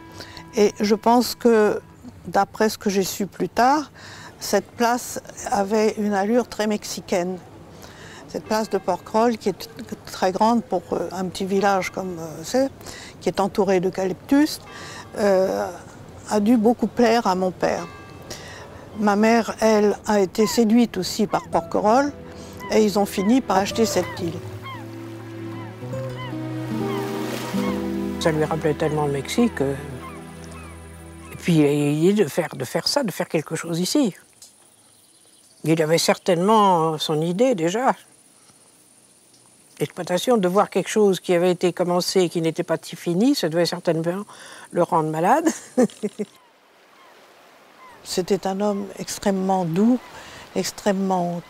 et je pense que, d'après ce que j'ai su plus tard, cette place avait une allure très mexicaine. Cette place de Porquerolles, qui est très grande pour un petit village comme c'est, qui est entouré d'eucalyptus, a dû beaucoup plaire à mon père. Ma mère, elle, a été séduite aussi par Porquerolles et ils ont fini par acheter cette île.
Ça lui rappelait tellement le Mexique. Et puis il est de faire ça, de faire quelque chose ici. Il avait certainement son idée déjà. L'exploitation, de voir quelque chose qui avait été commencé et qui n'était pas fini, ça devait certainement le rendre malade.
C'était un homme extrêmement doux, extrêmement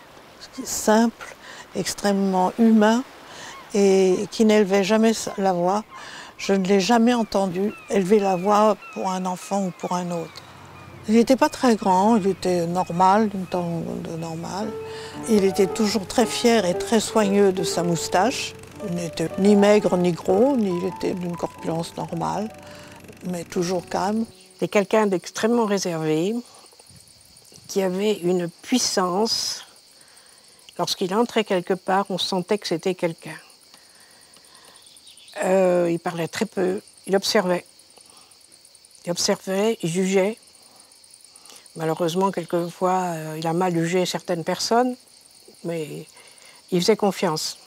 simple, extrêmement humain et qui n'élevait jamais la voix. Je ne l'ai jamais entendu élever la voix pour un enfant ou pour un autre. Il n'était pas très grand, il était normal, d'une taille normale. Il était toujours très fier et très soigneux de sa moustache. Il n'était ni maigre ni gros, ni il était d'une corpulence normale, mais toujours calme.
C'est quelqu'un d'extrêmement réservé, qui avait une puissance. Lorsqu'il entrait quelque part, on sentait que c'était quelqu'un. Il parlait très peu, il observait. Il jugeait. Malheureusement, quelquefois, il a mal jugé certaines personnes, mais il faisait confiance.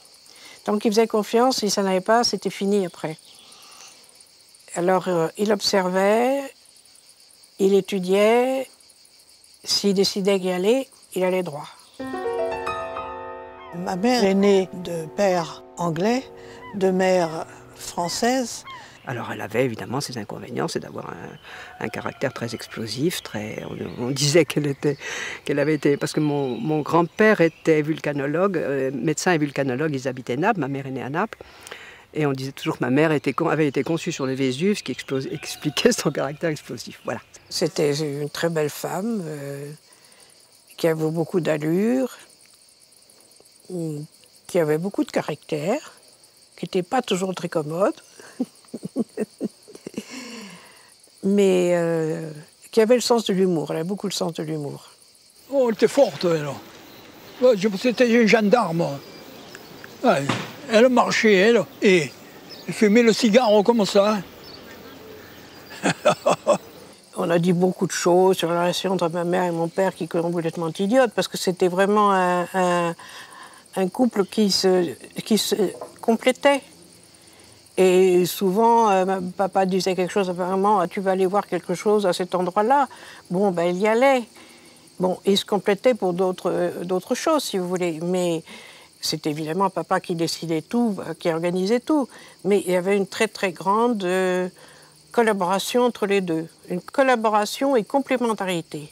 Tant qu'il faisait confiance, si ça n'allait pas, c'était fini après. Alors, il observait, il étudiait, s'il décidait d'y aller, il allait droit.
Ma mère est née de père anglais, de mère française.
Alors elle avait évidemment ses inconvénients, c'est d'avoir un caractère très explosif, on disait qu'elle avait été... Parce que mon grand-père était vulcanologue, médecin et vulcanologue, ils habitaient Naples, ma mère est née à Naples. Et on disait toujours que ma mère avait été conçue sur le Vésuve, ce qui expliquait son caractère explosif. Voilà.
C'était une très belle femme, qui avait beaucoup d'allure, qui avait beaucoup de caractère, qui n'était pas toujours très commode, mais qui avait le sens de l'humour. Elle avait beaucoup le sens de l'humour.
Oh, elle était forte, elle. C'était une gendarme. Ouais, elle marchait, elle, et elle fumait le cigare comme ça.
On a dit beaucoup de choses sur la relation entre ma mère et mon père qui sont complètement idiotes, parce que c'était vraiment un couple qui se complétait. Et souvent, papa disait quelque chose, apparemment, tu vas aller voir quelque chose à cet endroit-là. Bon, ben, il y allait. Bon, il se complétait pour d'autres choses, si vous voulez. Mais c'était évidemment papa qui décidait tout, qui organisait tout. Mais il y avait une très, très grande collaboration entre les deux. Une collaboration et complémentarité.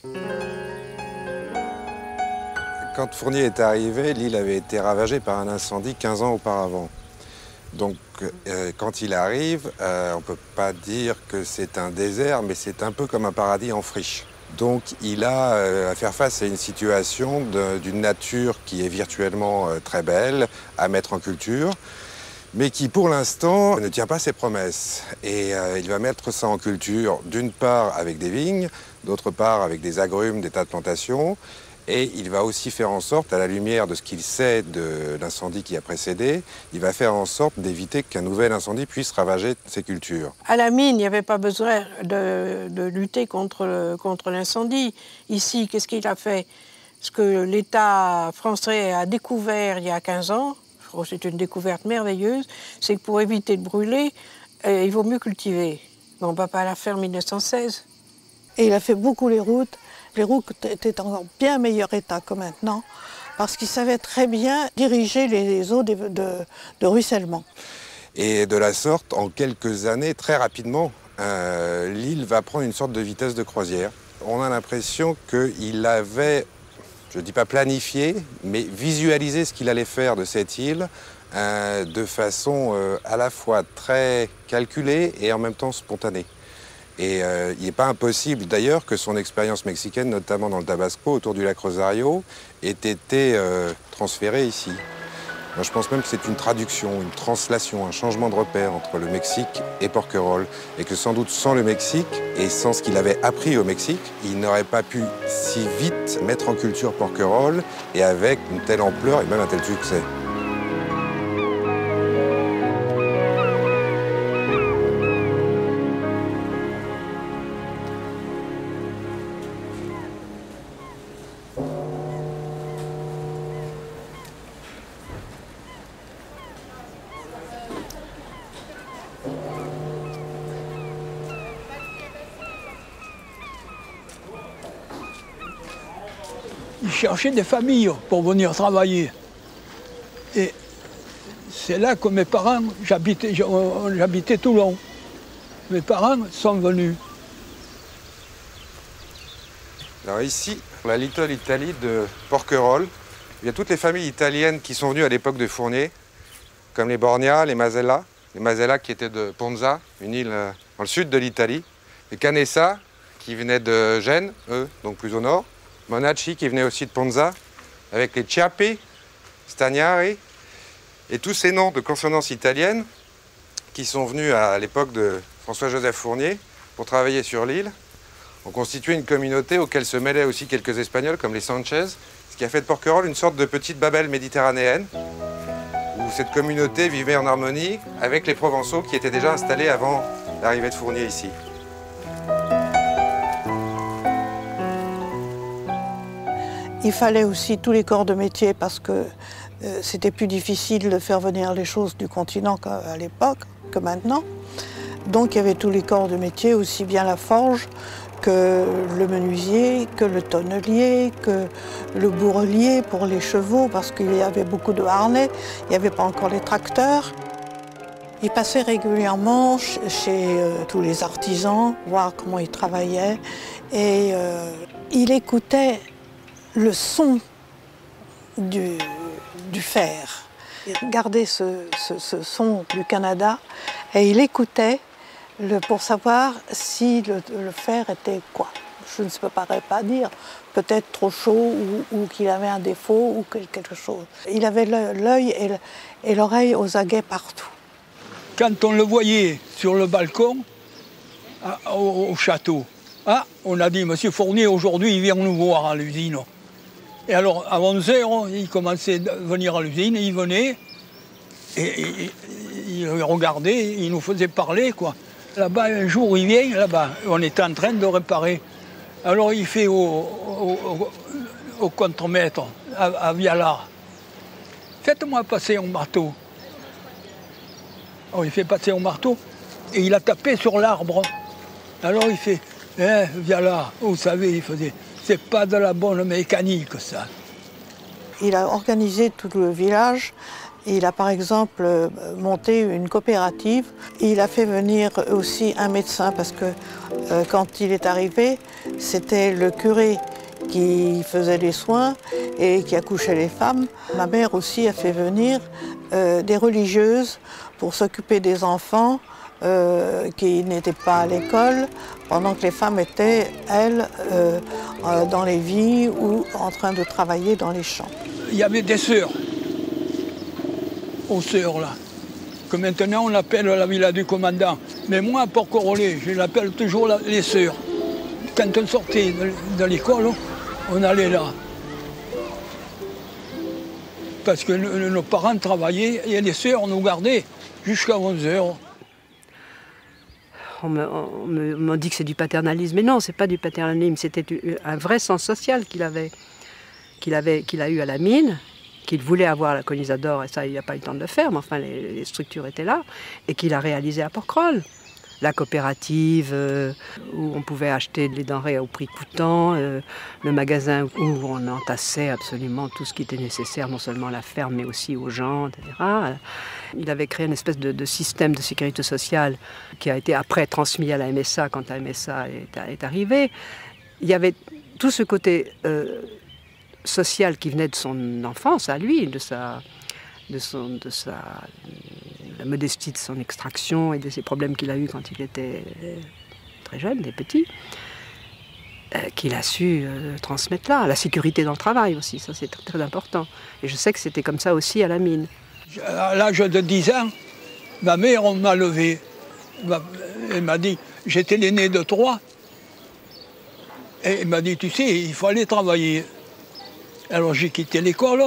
Quand Fournier est arrivé, l'île avait été ravagée par un incendie 15 ans auparavant. Donc, quand il arrive, on ne peut pas dire que c'est un désert, mais c'est un peu comme un paradis en friche. Donc, il a à faire face à une situation d'une nature qui est virtuellement très belle, à mettre en culture, mais qui, pour l'instant, ne tient pas ses promesses. Et il va mettre ça en culture, d'une part avec des vignes, d'autre part avec des agrumes, des tas de plantations. Et il va aussi faire en sorte, à la lumière de ce qu'il sait de l'incendie qui a précédé, il va faire en sorte d'éviter qu'un nouvel incendie puisse ravager ces cultures.
À la mine, il n'y avait pas besoin de lutter contre l'incendie. Ici, qu'est-ce qu'il a fait? Ce que l'État français a découvert il y a 15 ans, je crois que c'est une découverte merveilleuse, c'est que pour éviter de brûler, il vaut mieux cultiver. Mon papa l'a fait en 1916.
Et il a fait beaucoup les routes. Les routes étaient en bien meilleur état que maintenant, parce qu'il savait très bien diriger les eaux de ruissellement.
Et de la sorte, en quelques années, très rapidement, l'île va prendre une sorte de vitesse de croisière. On a l'impression qu'il avait, je ne dis pas planifié, mais visualisé ce qu'il allait faire de cette île de façon à la fois très calculée et en même temps spontanée. Et il n'est pas impossible d'ailleurs que son expérience mexicaine, notamment dans le Tabasco, autour du lac Rosario, ait été transférée ici. Moi, je pense même que c'est une traduction, une translation, un changement de repère entre le Mexique et Porquerolles. Et que sans doute sans le Mexique et sans ce qu'il avait appris au Mexique, il n'aurait pas pu si vite mettre en culture Porquerolles et avec une telle ampleur et même un tel succès.
Ils cherchaient des familles pour venir travailler. Et c'est là que mes parents, j'habitais Toulon. Mes parents sont venus.
Alors ici, la Little Italy de Porquerolles, il y a toutes les familles italiennes qui sont venues à l'époque de Fournier, comme les Borgna, les Masella qui étaient de Ponza, une île dans le sud de l'Italie, les Canessa qui venaient de Gênes, eux, donc plus au nord, Monacci qui venait aussi de Ponza, avec les Chiappi, Stagnari, et tous ces noms de consonances italiennes qui sont venus à l'époque de François-Joseph Fournier pour travailler sur l'île, ont constitué une communauté auquel se mêlaient aussi quelques Espagnols comme les Sanchez, ce qui a fait de Porquerolles une sorte de petite Babel méditerranéenne, où cette communauté vivait en harmonie avec les Provençaux qui étaient déjà installés avant l'arrivée de Fournier ici.
Il fallait aussi tous les corps de métier parce que c'était plus difficile de faire venir les choses du continent qu'à l'époque, que maintenant. Donc il y avait tous les corps de métier, aussi bien la forge que le menuisier, que le tonnelier, que le bourrelier pour les chevaux, parce qu'il y avait beaucoup de harnais, il n'y avait pas encore les tracteurs. Il passait régulièrement chez tous les artisans, voir comment ils travaillaient, et il écoutait le son du fer. Il regardait ce son du Canada et il écoutait pour savoir si le fer était quoi. Je ne peux pas dire, peut-être trop chaud ou qu'il avait un défaut ou quelque chose. Il avait l'œil et l'oreille aux aguets partout.
Quand on le voyait sur le balcon au château, on a dit, Monsieur Fournier, aujourd'hui, il vient nous voir à l'usine. Et alors, à 11 h, il commençait à venir à l'usine, il venait, et il regardait, il nous faisait parler, quoi. Là-bas, un jour, il vient, là-bas, on était en train de réparer. Alors, il fait au contremaître, à Viala, faites-moi passer un marteau. Alors, il fait passer un marteau, et il a tapé sur l'arbre. Alors, il fait, Viala, vous savez, il faisait... C'est pas de la bonne mécanique, ça.
Il a organisé tout le village. Il a par exemple monté une coopérative. Il a fait venir aussi un médecin parce que quand il est arrivé, c'était le curé qui faisait les soins et qui accouchait les femmes. Ma mère aussi a fait venir des religieuses pour s'occuper des enfants qui n'étaient pas à l'école, pendant que les femmes étaient, elles, dans les vignes ou en train de travailler dans les champs.
Il y avait des sœurs, aux sœurs là, que maintenant on appelle la villa du commandant. Mais moi, à Porquerolles, je l'appelle toujours les sœurs. Quand on sortait de l'école, on allait là. Parce que nos parents travaillaient et les sœurs nous gardaient jusqu'à 11 h.
On me dit que c'est du paternalisme, mais non, c'est pas du paternalisme, c'était un vrai sens social qu'il a eu à la mine, qu'il voulait avoir à la Conisador, et ça il n'a pas eu le temps de le faire, mais enfin les structures étaient là, et qu'il a réalisé à Porquerolles. La coopérative où on pouvait acheter des denrées au prix coûtant, le magasin où on entassait absolument tout ce qui était nécessaire, non seulement à la ferme, mais aussi aux gens, etc. Il avait créé une espèce de système de sécurité sociale qui a été après transmis à la MSA quand la MSA est arrivée. Il y avait tout ce côté social qui venait de son enfance à lui, de la modestie de son extraction et de ses problèmes qu'il a eus quand il était très jeune, des petits, qu'il a su transmettre là. La sécurité dans le travail aussi, ça c'est très, très important. Et je sais que c'était comme ça aussi à la mine.
À l'âge de 10 ans, ma mère, on m'a levé. Elle m'a dit, j'étais l'aîné de 3. Et elle m'a dit, tu sais, il faut aller travailler. Alors j'ai quitté l'école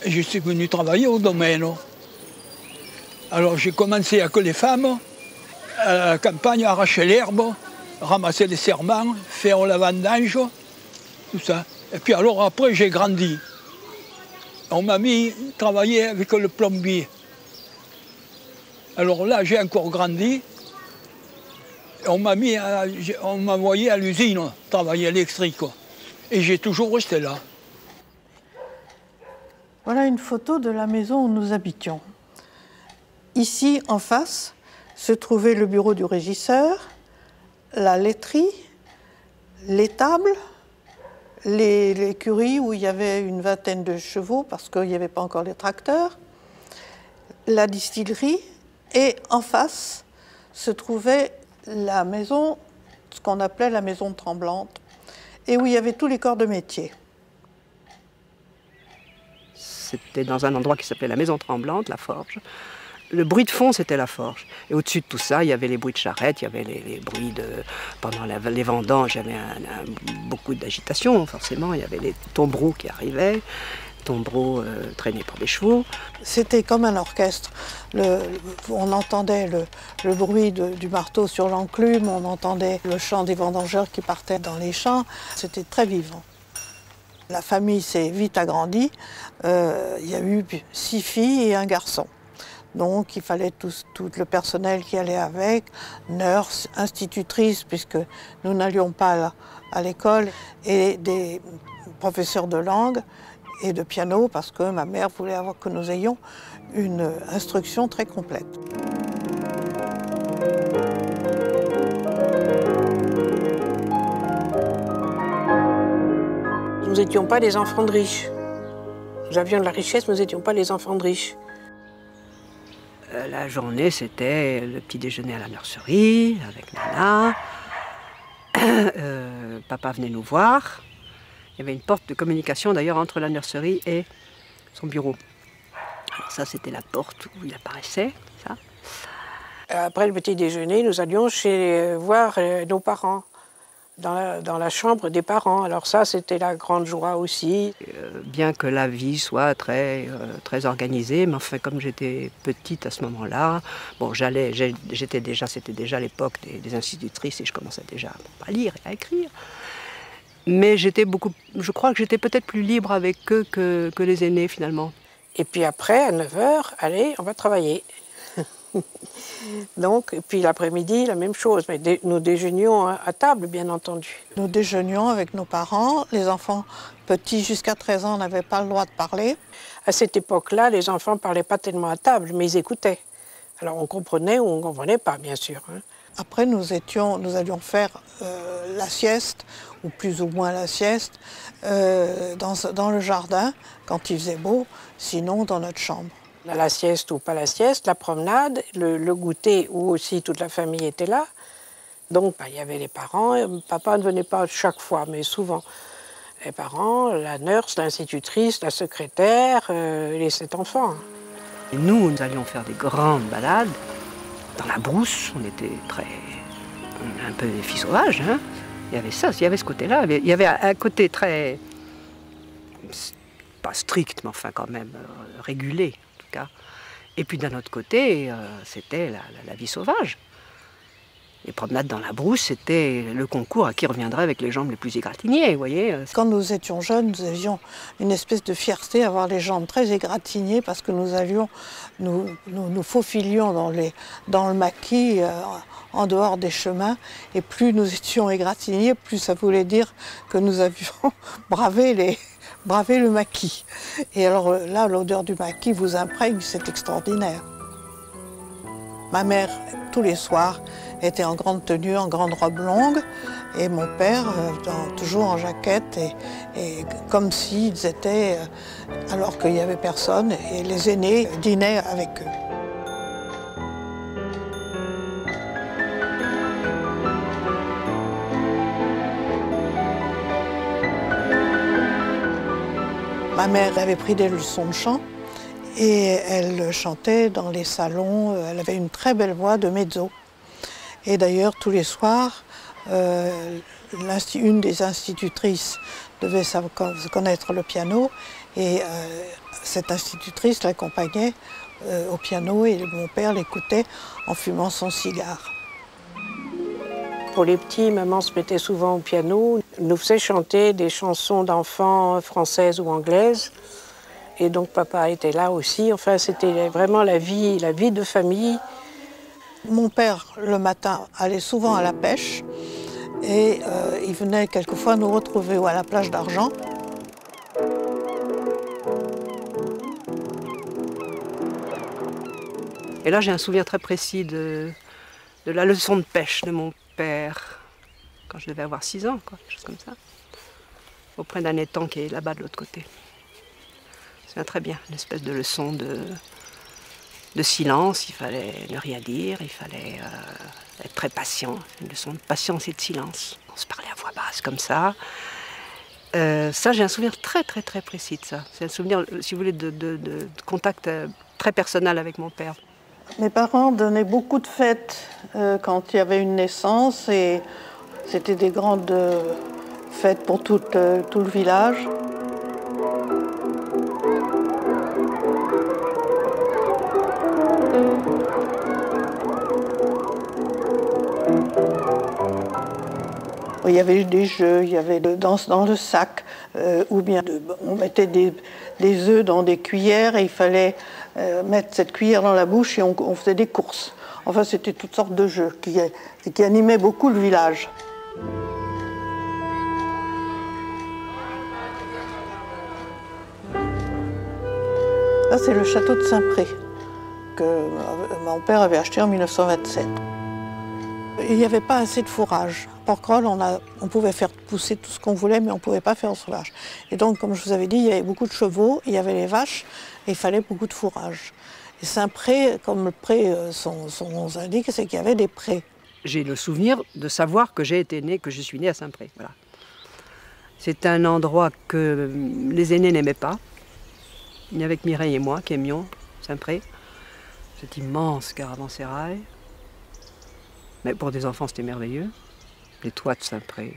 et je suis venu travailler au domaine. Alors j'ai commencé avec les femmes, à la campagne, à arracher l'herbe, ramasser les serments, faire la vendange, tout ça. Et puis alors après j'ai grandi. On m'a mis travailler avec le plombier. Alors là j'ai encore grandi. On m'a envoyé à l'usine travailler électrique. Et j'ai toujours resté là.
Voilà une photo de la maison où nous habitions. Ici, en face, se trouvait le bureau du régisseur, la laiterie, l'étable, l'écurie où il y avait une vingtaine de chevaux parce qu'il n'y avait pas encore les tracteurs, la distillerie, et en face se trouvait la maison, ce qu'on appelait la maison tremblante, et où il y avait tous les corps de métier.
C'était dans un endroit qui s'appelait la maison tremblante, la forge. Le bruit de fond, c'était la forge. Et au-dessus de tout ça, il y avait les bruits de charrette, il y avait les bruits de... Pendant les vendanges, il y avait beaucoup d'agitation, forcément. Il y avait les tombereaux qui arrivaient, tombereaux traînés par des chevaux.
C'était comme un orchestre. On entendait le bruit du marteau sur l'enclume, on entendait le chant des vendangeurs qui partaient dans les champs. C'était très vivant. La famille s'est vite agrandie. Il y a eu 6 filles et un garçon. Donc il fallait tout le personnel qui allait avec, nurse, institutrice, puisque nous n'allions pas à l'école, et des professeurs de langue et de piano, parce que ma mère voulait que nous ayons une instruction très complète.
Nous n'étions pas les enfants de riches. Nous avions de la richesse, mais nous n'étions pas les enfants de riches.
La journée, c'était le petit déjeuner à la nurserie, avec Nana. Papa venait nous voir. Il y avait une porte de communication, d'ailleurs, entre la nurserie et son bureau. Alors ça, c'était la porte où il apparaissait, ça.
Après le petit déjeuner, nous allions voir nos parents. Dans la chambre des parents. Alors ça, c'était la grande joie aussi.
Bien que la vie soit très organisée, mais enfin, comme j'étais petite à ce moment-là, bon, c'était déjà l'époque des institutrices et je commençais déjà à lire et à écrire. Mais je crois que j'étais peut-être plus libre avec eux que les aînés, finalement.
Et puis après, à 9 h, allez, on va travailler. Donc, et puis l'après-midi, la même chose. Mais nous déjeunions à table, bien entendu.
Nous déjeunions avec nos parents. Les enfants petits jusqu'à 13 ans n'avaient pas le droit de parler.
À cette époque-là, les enfants ne parlaient pas tellement à table, mais ils écoutaient. Alors on comprenait ou on ne comprenait pas, bien sûr.
Après, nous allions faire la sieste, ou plus ou moins la sieste, dans le jardin, quand il faisait beau, sinon dans notre chambre.
La sieste ou pas la sieste, la promenade, le goûter où aussi toute la famille était là. Donc il y avait les parents, papa ne venait pas chaque fois, mais souvent. Les parents, la nurse, l'institutrice, la secrétaire, les 7 enfants.
Et nous allions faire des grandes balades dans la brousse, on était un peu des filles sauvages. Hein. Il y avait ça, il y avait ce côté-là, il y avait un côté très, pas strict, mais enfin quand même régulé. Et puis d'un autre côté, c'était la vie sauvage. Les promenades dans la brousse, c'était le concours à qui reviendrait avec les jambes les plus égratignées, vous voyez. Quand
nous étions jeunes, nous avions une espèce de fierté à avoir les jambes très égratignées parce que nous faufilions dans le maquis, en dehors des chemins. Et plus nous étions égratignés, plus ça voulait dire que nous avions bravé le maquis. Et alors là, l'odeur du maquis vous imprègne, c'est extraordinaire. Ma mère, tous les soirs, était en grande tenue, en grande robe longue, et mon père, toujours en jaquette, et comme s'ils étaient, alors qu'il n'y avait personne, et les aînés dînaient avec eux. Ma mère avait pris des leçons de chant Et elle chantait dans les salons, elle avait une très belle voix de mezzo. Et d'ailleurs, tous les soirs, une des institutrices devait connaître le piano, et cette institutrice l'accompagnait au piano, et mon père l'écoutait en fumant son cigare.
Pour les petits, maman se mettait souvent au piano, nous faisait chanter des chansons d'enfants françaises ou anglaises. Et donc papa était là aussi. Enfin, c'était vraiment la vie de famille.
Mon père, le matin, allait souvent à la pêche. Et il venait quelquefois nous retrouver à la plage d'Argent.
Et là, j'ai un souvenir très précis de la leçon de pêche de mon père, quand je devais avoir 6 ans, quoi, quelque chose comme ça, auprès d'un étang qui est là-bas de l'autre côté. C'est très bien, une espèce de leçon de silence, il fallait ne rien dire, il fallait être très patient, une leçon de patience et de silence. On se parlait à voix basse comme ça. Ça, j'ai un souvenir très très très précis de ça. C'est un souvenir, si vous voulez, de contact très personnel avec mon père.
Mes parents donnaient beaucoup de fêtes quand il y avait une naissance, et c'était des grandes fêtes pour tout le village. Il y avait des jeux, il y avait de danse dans le sac, ou bien on mettait des œufs dans des cuillères et il fallait mettre cette cuillère dans la bouche et on faisait des courses. Enfin, c'était toutes sortes de jeux qui animaient beaucoup le village. Là, c'est le château de Saint-Pré que mon père avait acheté en 1927. Il n'y avait pas assez de fourrage. À Porquerolles, on pouvait faire pousser tout ce qu'on voulait, mais on ne pouvait pas faire le fourrage. Et donc, comme je vous avais dit, il y avait beaucoup de chevaux, il y avait les vaches, et il fallait beaucoup de fourrage. Et Saint-Pré, comme le pré, son nom indique, c'est qu'il y avait des prés.
J'ai le souvenir de savoir que j'ai été née, que je suis née à Saint-Pré. Voilà. C'est un endroit que les aînés n'aimaient pas. Il n'y avait que Mireille et moi qui aimions Saint-Pré. Cet immense caravansérail. Mais pour des enfants, c'était merveilleux. Les toits de Saint-Pré.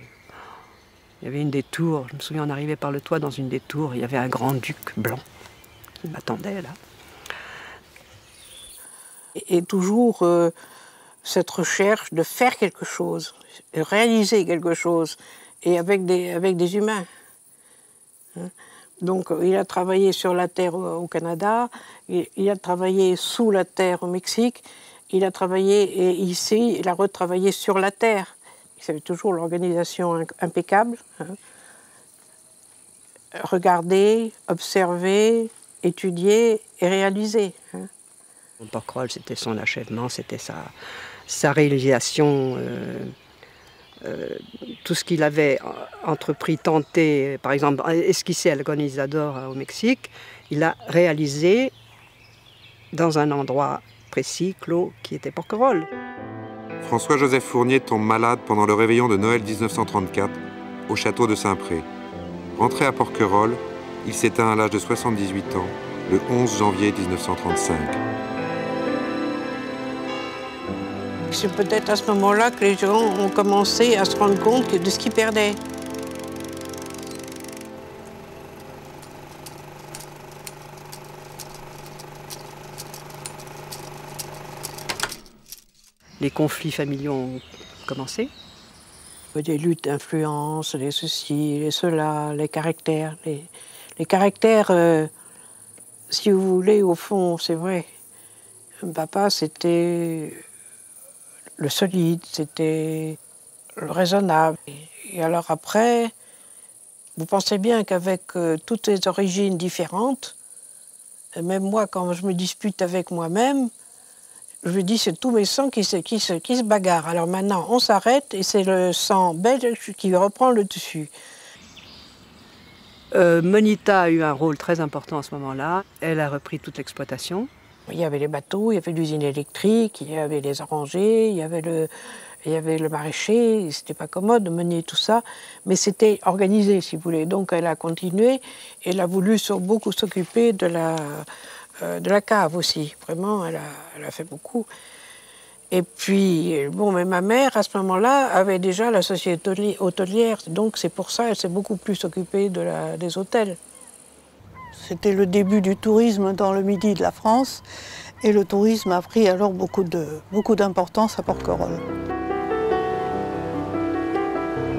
Il y avait une des tours, je me souviens, on arrivait par le toit dans une des tours, il y avait un grand-duc blanc qui m'attendait là.
Et toujours cette recherche de faire quelque chose, de réaliser quelque chose, et avec des humains. Donc il a travaillé sur la terre au Canada, il a travaillé sous la terre au Mexique, il a travaillé et ici, il a retravaillé sur la terre. Il avait toujours l'organisation impeccable. Regarder, observer, étudier et réaliser.
Porquerolles, c'était son achèvement, c'était sa réalisation. Tout ce qu'il avait entrepris, tenté, par exemple, esquissé à la Conquistador au Mexique, il a réalisé dans un endroit précis, clos, qui était Porquerolles.
François-Joseph Fournier tombe malade pendant le réveillon de Noël 1934 au château de Saint-Pré. Rentré à Porquerolles, il s'éteint à l'âge de 78 ans, le 11 janvier 1935.
C'est peut-être à ce moment-là que les gens ont commencé à se rendre compte de ce qu'ils perdaient.
Les conflits familiaux ont commencé.
Des luttes d'influence, les ceci, les cela, les caractères. Les caractères, si vous voulez, au fond, c'est vrai. Papa, c'était le solide, c'était le raisonnable. Et alors après, vous pensez bien qu'avec toutes les origines différentes, même moi, quand je me dispute avec moi-même, je lui dis, c'est tous mes sangs qui se bagarrent. Alors maintenant, on s'arrête et c'est le sang belge qui reprend le dessus.
Monita a eu un rôle très important à ce moment-là. Elle a repris toute l'exploitation.
Il y avait les bateaux, il y avait l'usine électrique, il y avait les arrangers, il y avait le maraîcher. C'était pas commode de mener tout ça, mais c'était organisé, si vous voulez. Donc elle a continué. Elle a voulu beaucoup s'occuper de de la cave aussi. Vraiment, elle a fait beaucoup. Et puis, bon, mais ma mère, à ce moment-là, avait déjà la société hôtelière. Donc, c'est pour ça qu'elle s'est beaucoup plus occupée des hôtels.
C'était le début du tourisme dans le midi de la France. Et le tourisme a pris alors beaucoup d'importance à Porquerolles.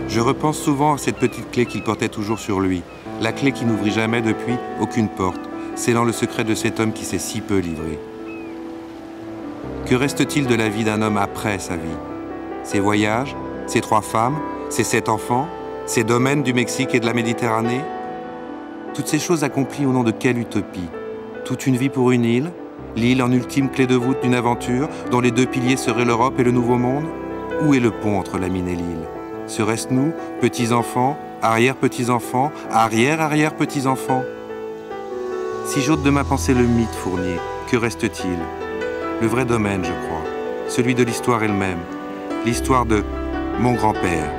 Je repense souvent à cette petite clé qu'il portait toujours sur lui. La clé qui n'ouvrit jamais depuis aucune porte, scellant le secret de cet homme qui s'est si peu livré. Que reste-t-il de la vie d'un homme après sa vie? Ses voyages, ses 3 femmes, ses 7 enfants, ses domaines du Mexique et de la Méditerranée? Toutes ces choses accomplies au nom de quelle utopie? Toute une vie pour une île? L'île en ultime clé de voûte d'une aventure dont les 2 piliers seraient l'Europe et le Nouveau Monde? Où est le pont entre la mine et l'île? Serait-ce nous, petits-enfants, arrière-petits-enfants, arrière-arrière-petits-enfants? Si j'ôte de ma pensée le mythe Fournier, que reste-t-il? Le vrai domaine, je crois, celui de l'histoire elle-même, l'histoire de mon grand-père.